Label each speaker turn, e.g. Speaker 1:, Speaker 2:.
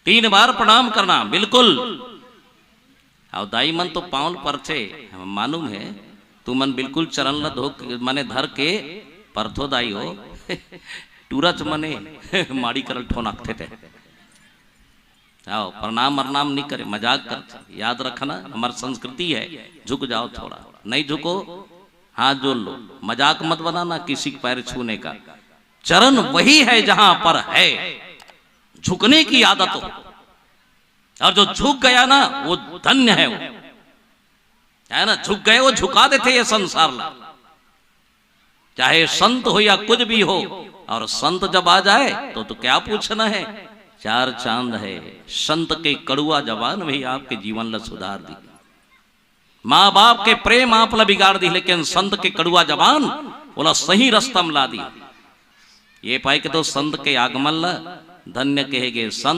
Speaker 1: 3 बार प्रणाम करना बिल्कुल। और दाई मन तो पाँव पर थे मालूम है, तू मन बिल्कुल चरण ल धो मने धर के परथो दाई हो टूरच मने माड़ी करल ठोन आखते थे। आओ प्रणाम प्रणाम नहीं करे, मजाक कर। याद रखना हमारी संस्कृति है, झुक जाओ थोड़ा, नहीं झुको हाथ जोड़ लो। मजाक मत बनाना किसी के पैर छूने का। चरण वही है जहां पर है झुकने की आदत हो, और जो झुक गया ना वो धन्य है। वो है ना, झुक गए वो झुका देते ये संसार ला, चाहे संत हो या कुछ भी हो। और संत जब आ जाए तो क्या पूछना है, 4 चांद है। संत के कड़ुआ जवान भी आपके जीवन ला सुधार दी। माँ बाप के प्रेम आप ला बिगाड़ दी, लेकिन संत के कड़ुआ जवान बोला सही रस्तम ला दी। ये पाए के तो संत के आगमन ला धन्य कहेगे। संत